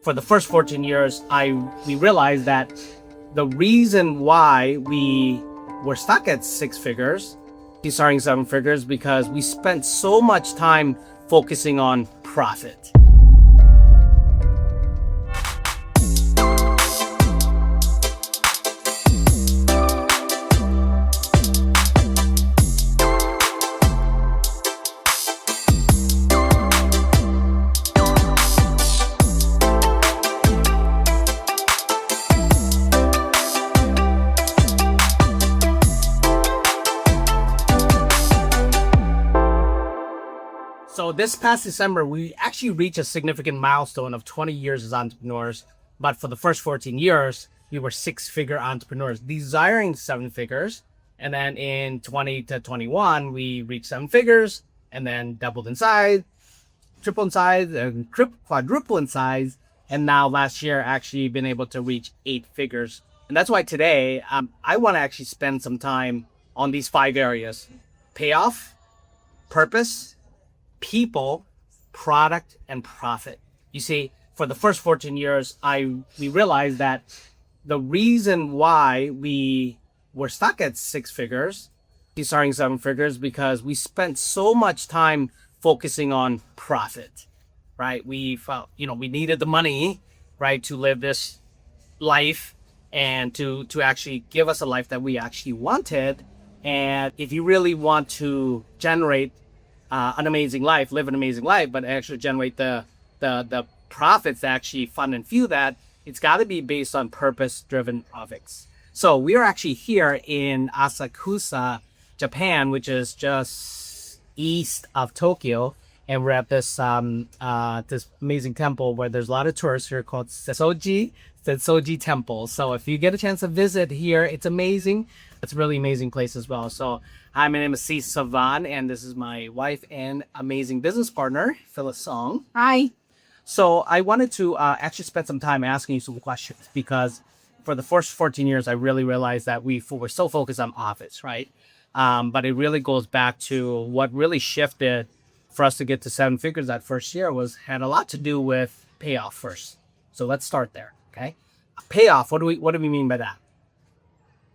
for the first 14 years, we realized that the reason why we were stuck at six figures, starting seven figures, because we spent so much time focusing on profit. So this past December, we actually reached a significant milestone of 20 years as entrepreneurs. But for the first 14 years, we were six-figure entrepreneurs, desiring seven figures. And then in 20 to 21, we reached seven figures and then doubled in size, triple in size, and quadruple in size. And now last year, actually been able to reach eight figures. And that's why today, I want to actually spend some time on these five areas: payoff, purpose, people, product, and profit. You see, for the first 14 years, we realized that the reason why we were stuck at six figures, starting seven figures, because we spent so much time focusing on profit, right? We felt, we needed the money, right, to live this life and to actually give us a life that we actually wanted. And if you really want to generate an amazing life, live an amazing life, but actually generate the profits that actually fund and fuel that, it's got to be based on purpose-driven profits. So we are actually here in Asakusa, Japan, which is just east of Tokyo, and we're at this this amazing temple where there's a lot of tourists here called 𝗬𝗨ጽ Temple. So if you get a chance to visit here, it's amazing. It's a really amazing place as well. So hi, my name is Savanh, and this is my wife and amazing business partner, Phyllis Song. Hi. So I wanted to actually spend some time asking you some questions, because for the first 14 years, I really realized that we were so focused on office, right? But it really goes back to what really shifted for us to get to seven figures that first year had a lot to do with payoff first. So let's start there, okay? Payoff, what do we mean by that?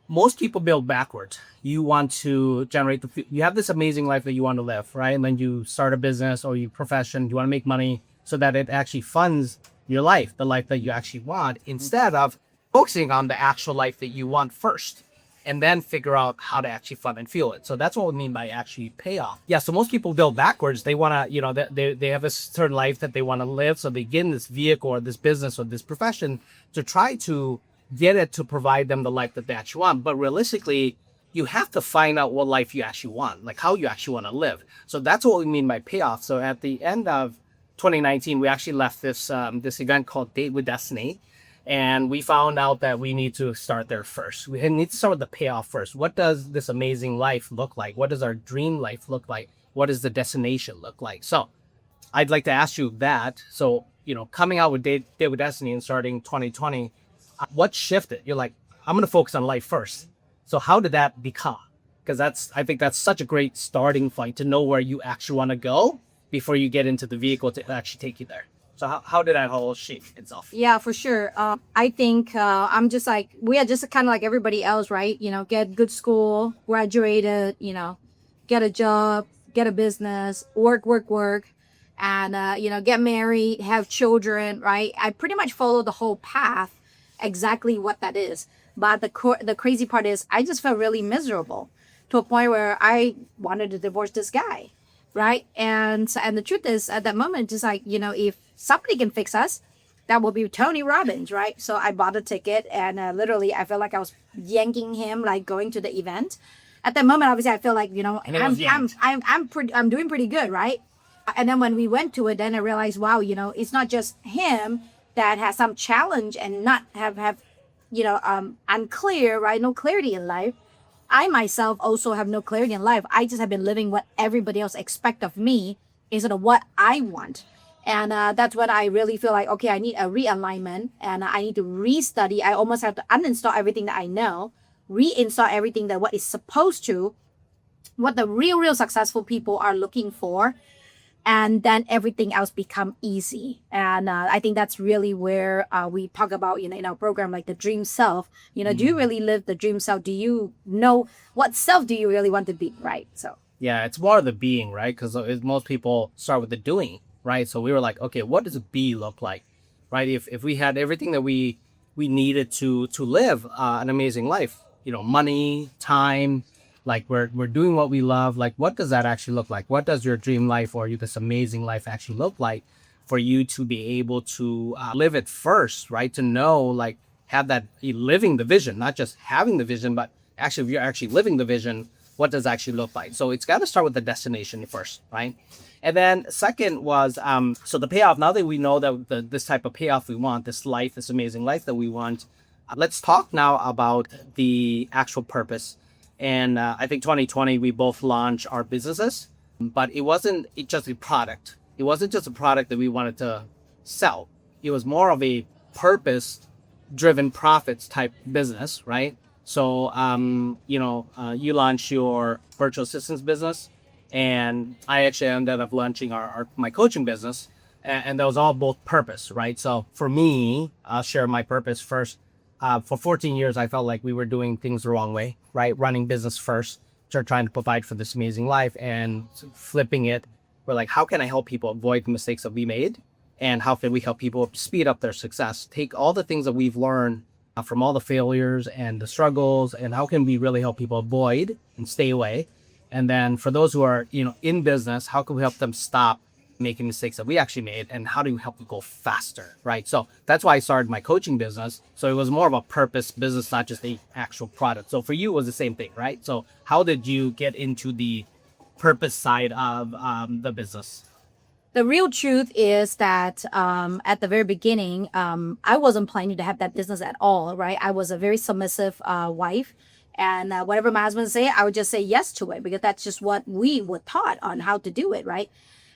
Most people build backwards. You want to generate you have this amazing life that you want to live, right? And then you start a business or your profession, you want to make money so that it actually funds your life, the life that you actually want, instead of focusing on the actual life that you want first, and then figure out how to actually fund and fuel it. So that's what we mean by actually payoff. Yeah, so most people build backwards. They want to, they have a certain life that they want to live. So they get in this vehicle or this business or this profession to try to get it to provide them the life that they actually want. But realistically, you have to find out what life you actually want, like how you actually want to live. So that's what we mean by payoff. So at the end of 2019, we actually left this event called Date with Destiny. And we found out that we need to start there first. We need to start with the payoff first. What does this amazing life look like? What does our dream life look like? What does the destination look like? So I'd like to ask you that. So, coming out with Date with Destiny and starting 2020, what shifted? You're like, I'm going to focus on life first. So how did that become? Because I think that's such a great starting point to know where you actually want to go before you get into the vehicle to actually take you there. So how did that whole shape itself? Yeah, for sure. I think we are just kind of like everybody else, right? Get good school, graduated, get a job, get a business, work, and, get married, have children, right? I pretty much follow the whole path, exactly what that is. But the crazy part is I just felt really miserable to a point where I wanted to divorce this guy, right? And the truth is, at that moment, just like, if somebody can fix us, that will be Tony Robbins, right? So I bought a ticket, and literally I felt like I was yanking him, like going to the event. At that moment, obviously, I feel like, I'm doing pretty good, right? And then when we went to it, then I realized, wow, it's not just him that has some challenge and not have unclear, right? No clarity in life. I myself also have no clarity in life. I just have been living what everybody else expect of me instead of what I want. And that's when I really feel like, okay, I need a realignment, and I need to restudy. I almost have to uninstall everything that I know, reinstall everything that what is supposed to, what the real successful people are looking for, and then everything else become easy. And I think that's really where we talk about, in our program, like the dream self. Do you really live the dream self? Do you know what self do you really want to be, right? So Yeah, it's more of the being, right? Because most people start with the doing, right? So we were like, okay, what does a be look like, right? If we had everything that we needed to live an amazing life, money, time, like we're doing what we love, like what does that actually look like? What does your dream life or this amazing life actually look like for you to be able to live it first, right? To know, like, have that living the vision, not just having the vision, but actually if you're actually living the vision, what does it actually look like? So it's got to start with the destination first, right? And then second was so the payoff. Now that we know that this type of payoff we want, this life, this amazing life that we want, let's talk now about the actual purpose. And I think 2020 we both launched our businesses, but it wasn't just a product. It wasn't just a product that we wanted to sell. It was more of a purpose-driven profits type business, right? So, you launched your virtual assistants business, and I actually ended up launching my coaching business, and that was all both purpose, right? So for me, I'll share my purpose first. For 14 years, I felt like we were doing things the wrong way, right? Running business first, trying to provide for this amazing life, and flipping it. We're like, how can I help people avoid the mistakes that we made? And how can we help people speed up their success? Take all the things that we've learned from all the failures and the struggles, and how can we really help people avoid and stay away? And then for those who are, in business, how can we help them stop making mistakes that we actually made, and how do we help them go faster, right? So that's why I started my coaching business. So it was more of a purpose business, not just the actual product. So for you, it was the same thing, right? So how did you get into the purpose side of the business? the real truth is that at the very beginning, I wasn't planning to have that business at all, right? I was a very submissive wife. And whatever my husband say, I would just say yes to it, because that's just what we were taught on how to do it, right?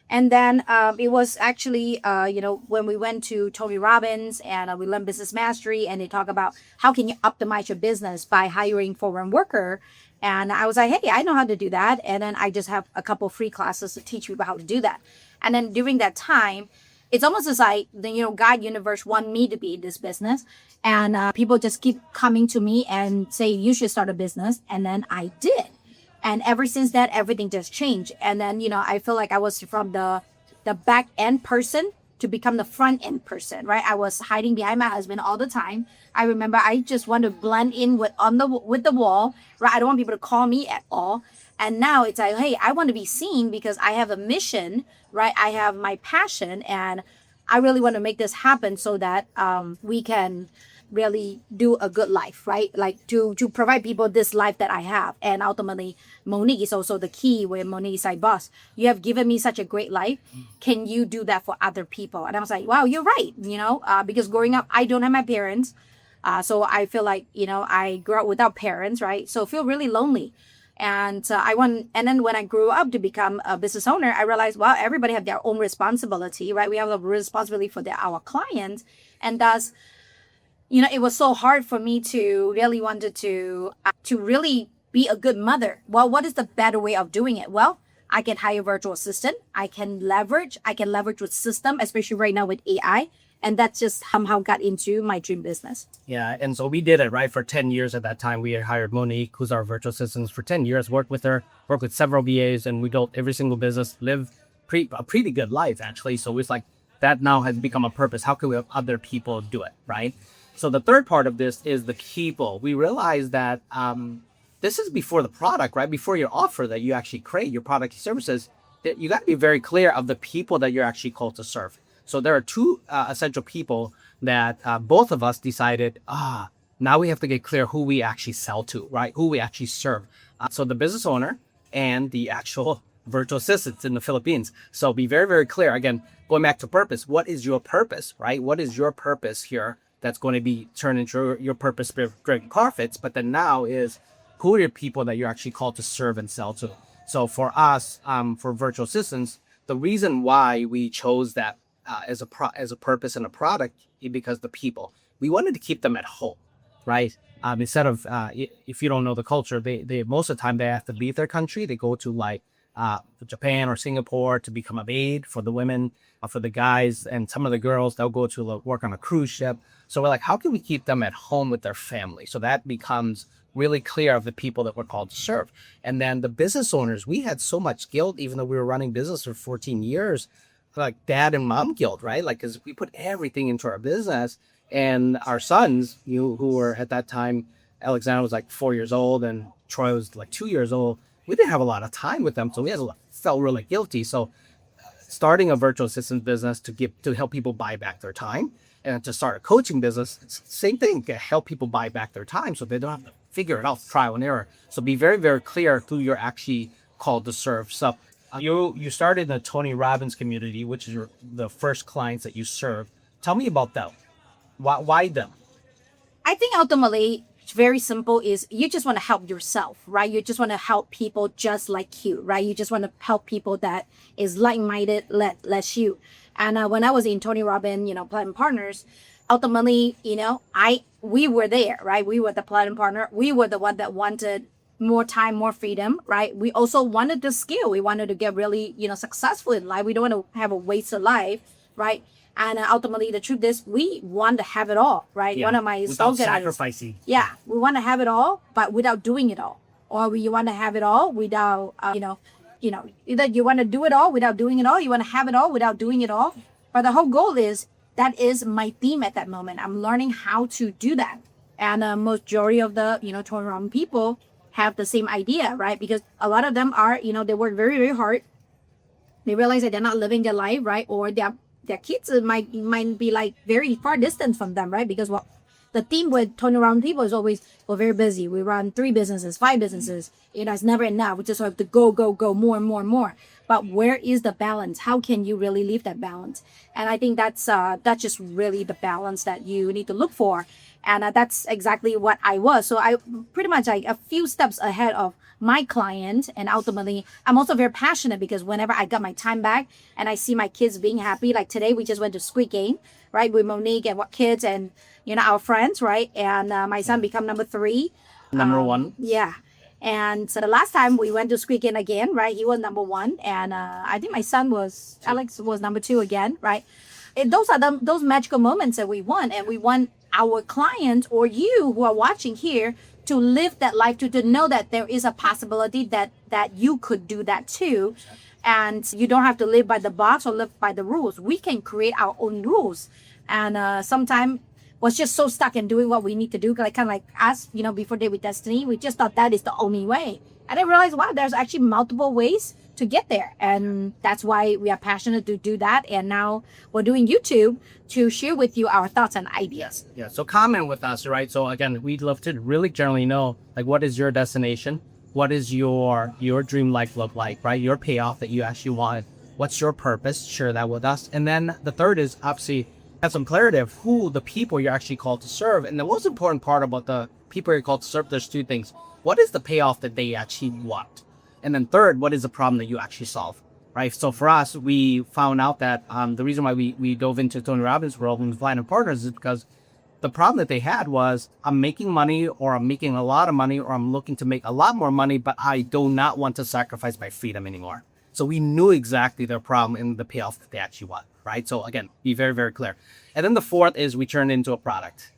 And then it was actually, when we went to Tony Robbins and we learned business mastery, and they talk about how can you optimize your business by hiring foreign worker. And I was like, hey, I know how to do that. And then I just have a couple free classes to teach people how to do that. And then during that time, it's almost as like God universe want me to be in this business, and people just keep coming to me and say you should start a business, and then I did. And ever since that, everything just changed. And then I feel like I was from the back end person to become the front end person, right? I was hiding behind my husband all the time. I remember I just want to blend in with the wall, right? I don't want people to call me at all. And now it's like, hey, I want to be seen because I have a mission, right? I have my passion, and I really want to make this happen so that we can really do a good life, right? Like to provide people this life that I have. And ultimately, Monique is also the key, where Monique is like, boss, you have given me such a great life. Can you do that for other people? And I was like, wow, you're right. Because growing up, I don't have my parents. So I feel like, I grew up without parents, right? So I feel really lonely. And and then when I grew up to become a business owner, I realized, well, everybody have their own responsibility, right? We have a responsibility for our clients. And thus, it was so hard for me to really wanted to really be a good mother. Well, what is the better way of doing it? Well, I can hire a virtual assistant. I can leverage with system, especially right now with AI. And that's just somehow got into my dream business. Yeah, and so we did it, right? For 10 years at that time, we had hired Monique, who's our virtual assistant, for 10 years, worked with her, worked with several VAs, and we built every single business, lived a pretty good life, actually. So it's like that now has become a purpose. How can we have other people do it, right? So the third part of this is the people. We realized that this is before the product, right? Before your offer that you actually create, your product and services, that you got to be very clear of the people that you're actually called to serve. So there are two essential people that both of us decided, now we have to get clear who we actually sell to, right? Who we actually serve. So the business owner and the actual virtual assistants in the Philippines. So be very, very clear. Again, going back to purpose, what is your purpose, right? What is your purpose here that's going to be turned into your purpose driving profits? But then now is who are your people that you're actually called to serve and sell to? So for us, for virtual assistants, the reason why we chose that as a purpose and a product is because the people, we wanted to keep them at home, right? Instead of if you don't know the culture, they most of the time they have to leave their country. They go to like Japan or Singapore to become a maid for the women, for the guys, and some of the girls, they'll go to work on a cruise ship. So we're like, how can we keep them at home with their family? So that becomes really clear of the people that we're called to serve. And then the business owners, we had so much guilt, even though we were running business for 14 years, like dad and mom guilt, right? Like, because we put everything into our business, and our sons, who were at that time, Alexander was like 4 years old and Troy was like 2 years old. We didn't have a lot of time with them, so we felt really guilty. So starting a virtual assistant business to help people buy back their time, and to start a coaching business, same thing, to help people buy back their time so they don't have to figure it out, trial and error. So be very, very clear who you're actually called to serve. So you started the Tony Robbins community, which is the first clients that you serve. Tell me about them. Why them? I think ultimately it's very simple, is you just want to help yourself, right? You just want to help people just like you, right? You just want to help people that is like-minded, less you. And when I was in Tony Robbins, Platinum Partners, ultimately, we were there, right? We were the Platinum Partner. We were the one that wanted more time, more freedom, right? We also wanted the skill. We wanted to get really, successful in life. We don't want to have a wasted life, right? And ultimately, the truth is, we want to have it all, right? Yeah. One of my without slogans, sacrificing. yeah, we want to have it all, but without doing it all. Or we want to have it all without, either you want to do it all without doing it all, you want to have it all without doing it all. But the whole goal is, that is my theme at that moment. I'm learning how to do that. And majority of the, Tony Robbins people have the same idea, right? Because a lot of them are, they work very, very hard. They realize that they're not living their life, right? Or their kids might be like very far distant from them, right? Because the theme with Tony Robbins people is always, we're very busy. We run 3 businesses, 5 businesses. It's never enough. We just have to go, more and more and more. But where is the balance? How can you really leave that balance? And I think that's just really the balance that you need to look for. And that's exactly what I was. So I pretty much like a few steps ahead of my client. And ultimately, I'm also very passionate, because whenever I got my time back and I see my kids being happy, like today we just went to Squid Game, right? With Monique and what kids and, our friends, right? And my son become number 3. Number 1. Yeah. And so the last time we went to Squid Game again, right? He was number 1. And I think my son Alex was number 2 again, right? Those are those magical moments that we want. And we want our clients, or you who are watching here, to live that life, to know that there is a possibility that you could do that too. And you don't have to live by the box or live by the rules. We can create our own rules. And sometimes was just so stuck in doing what we need to do, kind of like us, before Day with Destiny, we just thought that is the only way. And I realized, wow, there's actually multiple ways to get there. And that's why we are passionate to do that. And now we're doing YouTube to share with you our thoughts and ideas. Yeah. So comment with us, right? So again, we'd love to really generally know, like, what is your destination? What is your dream life look like, right? Your payoff that you actually want. What's your purpose? Share that with us. And then the third is obviously have some clarity of who the people you're actually called to serve. And the most important part about the people you're called to serve, there's 2 things. What is the payoff that they actually want? And then third, what is the problem that you actually solve, right? So for us, we found out that the reason why we dove into Tony Robbins' world and Platinum Partners is because the problem that they had was, I'm making money, or I'm making a lot of money, or I'm looking to make a lot more money, but I do not want to sacrifice my freedom anymore. So we knew exactly their problem and the payoff that they actually want, right? So again, be very, very clear. And then the fourth is we turned into a product.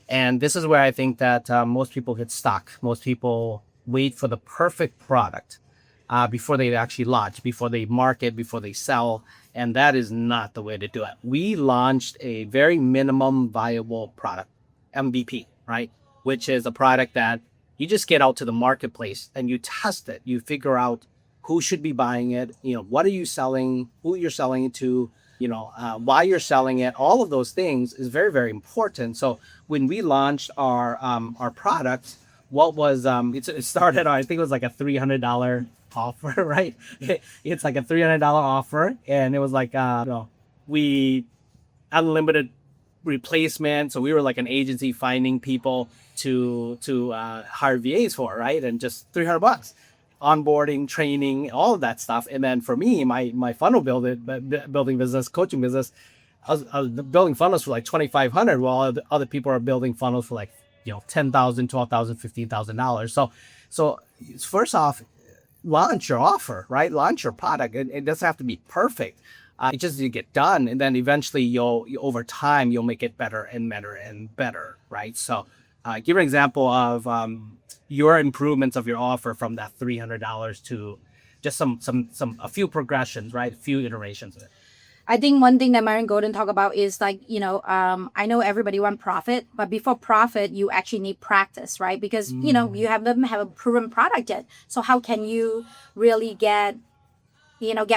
And this is where I think that most people get stuck. Most people wait for the perfect product before they actually launch, before they market, before they sell. And that is not the way to do it. We launched a very minimum viable product, MVP, right? Which is a product that you just get out to the marketplace and you test it. You figure out who should be buying it, what are you selling, who you're selling it to, why you're selling it. All of those things is very, very important. So when we launched our product, what was it started on, I think it was like a $300 offer, right? It's like a $300 offer, and it was like we unlimited replacement. So we were like an agency finding people to hire VAs for, right? And just $300, onboarding, training, all of that stuff. And then for me, my funnel building business, coaching business, I was building funnels for like $2,500, while other people are building funnels for like $10,000, $12,000, $15,000. So first off, launch your offer, right? Launch your product. It doesn't have to be perfect. It just you get done, and then eventually over time you'll make it better and better and better, right? So, give an example of your improvements of your offer from that $300 to just a few progressions, right? A few iterations of it. I think one thing that Myron Golden talk about is like, I know everybody want profit, but before profit, you actually need practice, right? Because, you haven't have a proven product yet. So how can you really get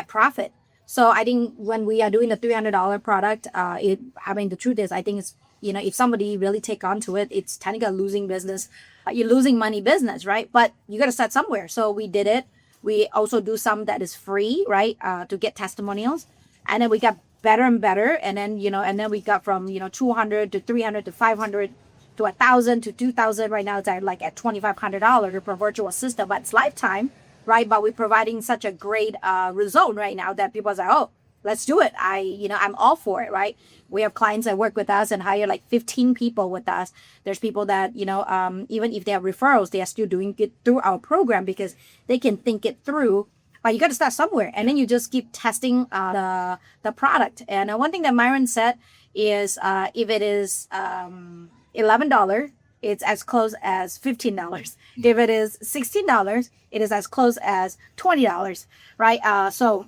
profit? So I think when we are doing the $300 product, the truth is, I think it's, if somebody really take onto it, it's technically a losing business. You're losing money business, right? But you got to start somewhere. So we did it. We also do some that is free, right? To get testimonials. And then we got better and better. And then, we got from, 200 to 300 to 500 to 1,000 to 2,000. Right now it's at $2,500 per virtual assistant, but it's lifetime, right? But we're providing such a great result right now that people are like, oh, let's do it. I'm all for it, right? We have clients that work with us and hire like 15 people with us. There's people that, even if they have referrals, they are still doing it through our program because they can think it through. But you got to start somewhere, and then you just keep testing the product. And one thing that Myron said is, if it is $11, it's as close as $15. If it is $16, it is as close as $20, right? So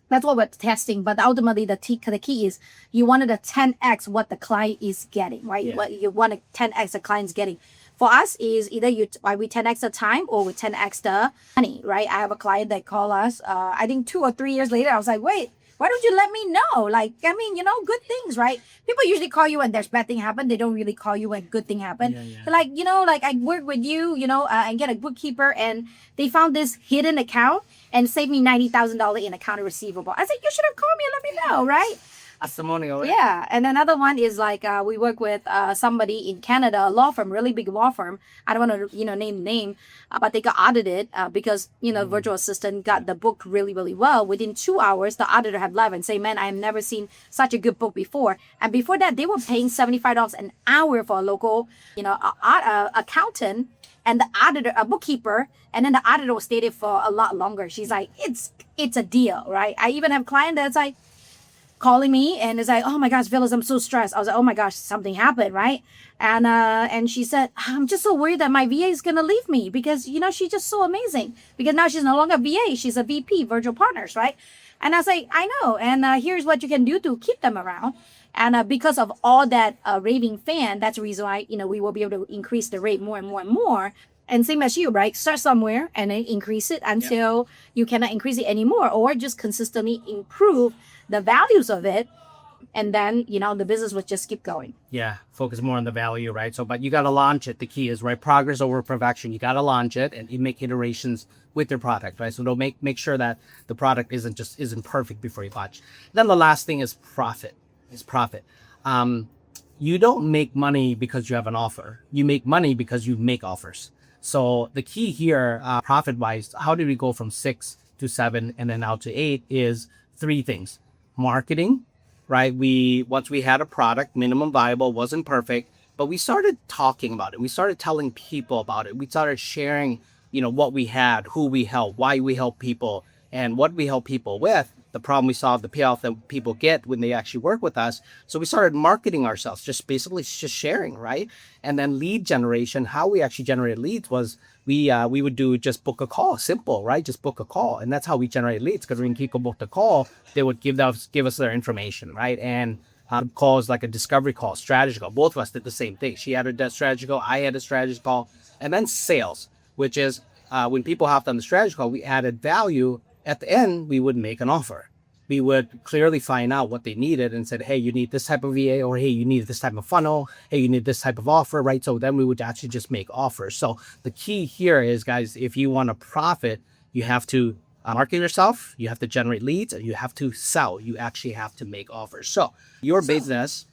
that's what we're testing. But ultimately, the key is you wanted to 10x what the client is getting, right? Yeah. What you want to 10x the client's getting. For us is either we 10x the time or we 10x the money, right? I have a client that called us, I think 2 or 3 years later, I was like, wait, why don't you let me know? Good things, right? People usually call you when there's bad thing happen. They don't really call you when good thing happen. Yeah. Like, I work with you, and get a bookkeeper, and they found this hidden account and saved me $90,000 in account receivable. I said, you should have called me and let me know, right? Testimonial. Yeah. And another one is like, we work with somebody in Canada, a law firm, really big law firm. I don't want to, name the name, but they got audited because, virtual assistant got the book really, really well. Within 2 hours, the auditor had left and say, man, I have never seen such a good book before. And before that, they were paying $75 an hour for a local, accountant and the auditor, a bookkeeper. And then the auditor was stayed for a lot longer. She's like, it's a deal, right? I even have a client that's like, calling me and is like, oh my gosh, Phyllis, I'm so stressed. I was like, oh my gosh, something happened, right? And she said, I'm just so worried that my VA is gonna leave me because she's just so amazing. Because now she's no longer VA, she's a VP, virtual partners, right? And I was like, I know, and here's what you can do to keep them around. And because of all that raving fan, that's the reason why we will be able to increase the rate more and more and more. And same as you, right? Start somewhere and then increase it until you cannot increase it anymore, or just consistently improve the values of it. And then, the business would just keep going. Yeah. Focus more on the value, right? So, but you got to launch it. The key is, right? Progress over perfection. You got to launch it and you make iterations with your product, right? So don't make sure that the product isn't perfect before you launch. Then the last thing is profit. You don't make money because you have an offer. You make money because you make offers. So the key here, profit-wise, how did we go from 6 to 7 and then now to 8 is 3 things. Marketing, right? Once we had a product, minimum viable, wasn't perfect, but we started talking about it. We started telling people about it. We started sharing, what we had, who we help, why we help people, and what we help people with. The problem we solve, the payoff that people get when they actually work with us. So we started marketing ourselves, just sharing, right? And then lead generation, how we actually generated leads was we would do just book a call, simple, right? Just book a call. And that's how we generated leads, because when people booked a call, they would give us their information, right? And calls like a discovery call, strategy call. Both of us did the same thing. She had a strategy call, I had a strategy call. And then sales, which is when people hopped on the strategy call, we added value. At the end, we would make an offer. We would clearly find out what they needed and said, hey, you need this type of VA, or hey, you need this type of funnel. Hey, you need this type of offer, right? So then we would actually just make offers. So the key here is, guys, if you want to profit, you have to market yourself, you have to generate leads, and you have to sell. You actually have to make offers. So your business,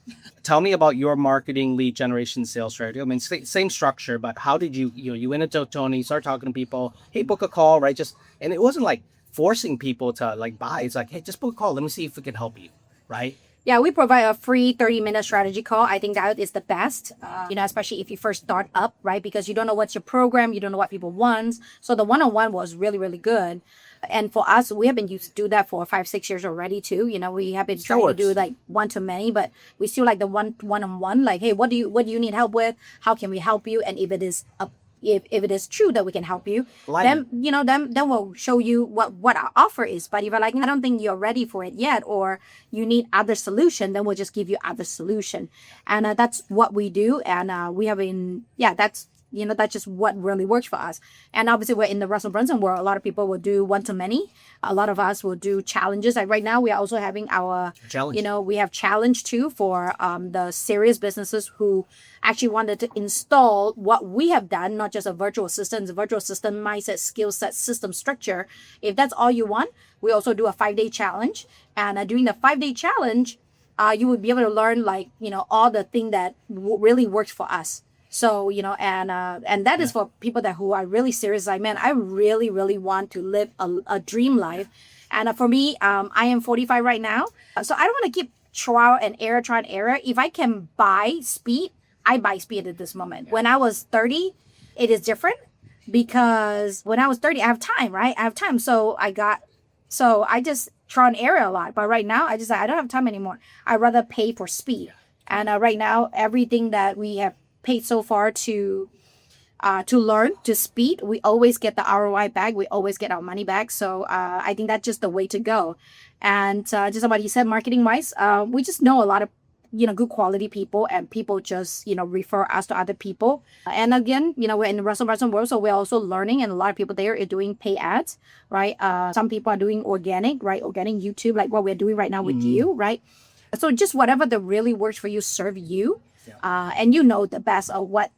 tell me about your marketing, lead generation, sales strategy. I mean, same structure, but how did you went into Tony, start talking to people, hey, book a call, right? And it wasn't like forcing people to like buy. It's like, hey, just book a call. Let me see if we can help you, right? Yeah, we provide a free 30-minute strategy call. I think that is the best, especially if you first start up, right? Because you don't know what's your program, you don't know what people want. So the one-on-one was really, really good. And for us, we have been used to do that for 5-6 years already too. We have been trying to do like one-to-many, but we still like the one-on-one. Like, hey, what do you need help with? How can we help you? And if it is if it is true that we can help you, then we'll show you what our offer is. But if you're like, I don't think you're ready for it yet, or you need other solution, then we'll just give you other solution. And that's what we do. And we have been, that's just what really works for us. And obviously we're in the Russell Brunson world. A lot of people will do one-to-many. A lot of us will do challenges. Like right now, we are also having our challenge. We have challenge too for the serious businesses who actually wanted to install what we have done, not just a virtual assistant, mindset, skill set, system structure. If that's all you want, we also do a 5-day challenge. And during the 5-day challenge, you would be able to learn all the thing that really works for us. So, and that is for people who are really serious. Like, man, I really, really want to live a dream life. And for me, I am 45 right now. So I don't want to keep trial and error. If I can buy speed, I buy speed at this moment. Yeah. When I was 30, it is different because when I was 30, I have time, right? I have time. So I just trial and error a lot. But right now, I don't have time anymore. I'd rather pay for speed. And right now, everything that we have paid so far to learn to speed, we always get the ROI back. We always get our money back. So I think that's just the way to go. And just what you said, marketing wise, we just know a lot of good quality people, and people just refer us to other people. And again, we're in the Russell Brunson world, so we're also learning, and a lot of people there are doing pay ads, right? Some people are doing organic, right? Organic YouTube, like what we're doing right now with you, right? So just whatever that really works for you, serve you. And the best of what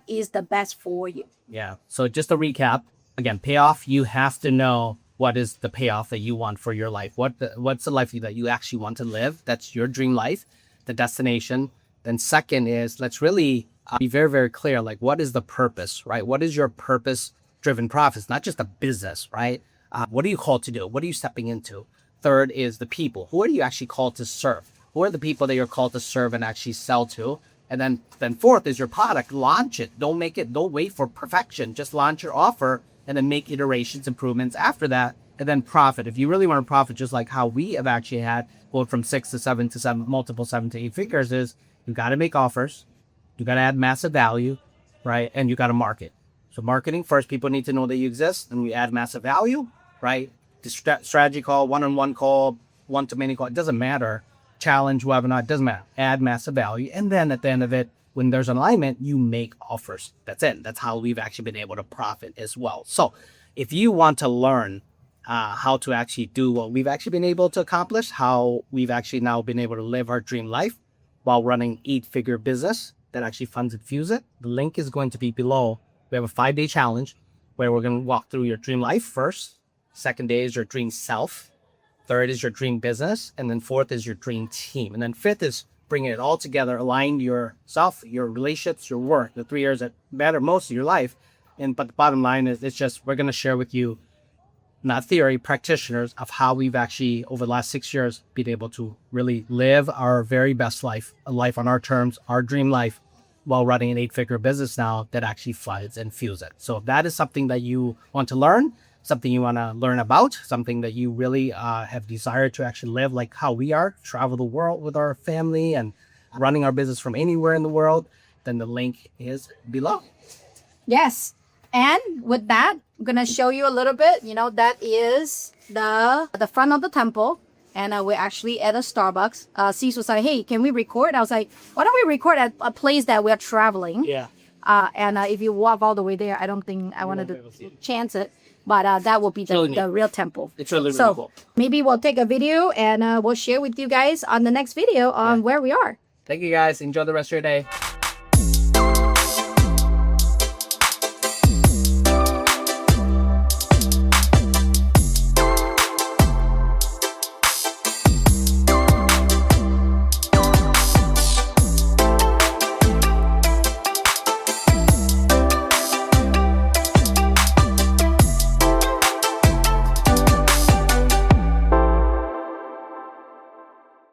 is the best for you. Yeah. So just to recap, again, payoff, you have to know what is the payoff that you want for your life. What's the life that you actually want to live? That's your dream life, the destination. Then second is, let's really be very, very clear. Like, what is the purpose, right? What is your purpose-driven profits? Not just a business, right? What are you called to do? What are you stepping into? Third is the people. Who are you actually called to serve? Who are the people that you're called to serve and actually sell to? And then fourth is your product. Launch it. Don't wait for perfection. Just launch your offer and then make iterations, improvements after that. And then profit. If you really want to profit, just like how we have actually had, go from 6 to 7 to 7, multiple 7 to 8 figures, is you got to make offers. You got to add massive value, right? And you got to market. So marketing first, people need to know that you exist, and we add massive value, right? The strategy call, one-on-one call, one-to-many call, it doesn't matter. Challenge, webinar, it doesn't matter. Add massive value. And then at the end of it, when there's an alignment, you make offers. That's it. That's how we've actually been able to profit as well. So if you want to learn how to actually do what we've actually been able to accomplish, how we've actually now been able to live our dream life while running 8-figure business that actually funds 𝗍𝘆će, the link is going to be below. We have a 5-day challenge where we're going to walk through your dream life first. Second day is your dream self. Third is your dream business. And then fourth is your dream team. And then fifth is bringing it all together, align yourself, your relationships, your work, the 3 years that matter most of your life. But the bottom line is, it's just, we're going to share with you, not theory, practitioners of how we've actually, over the last 6 years, been able to really live our very best life, a life on our terms, our dream life, while running an 8-figure business now that actually funds and fuels it. So if that is something that you want to learn, something you want to learn about, something that you really have desired to actually live like how we are, travel the world with our family and running our business from anywhere in the world, then the link is below. Yes. And with that, I'm going to show you a little bit. That is the front of the temple. And we're actually at a Starbucks. 𝗍𝘂 was like, hey, can we record? I was like, why don't we record at a place that we're traveling? Yeah. And if you walk all the way there, I don't think I wanted to chance it. But that will be the real temple. It's really cool. Maybe we'll take a video and we'll share with you guys on the next video on where we are. Thank you guys. Enjoy the rest of your day.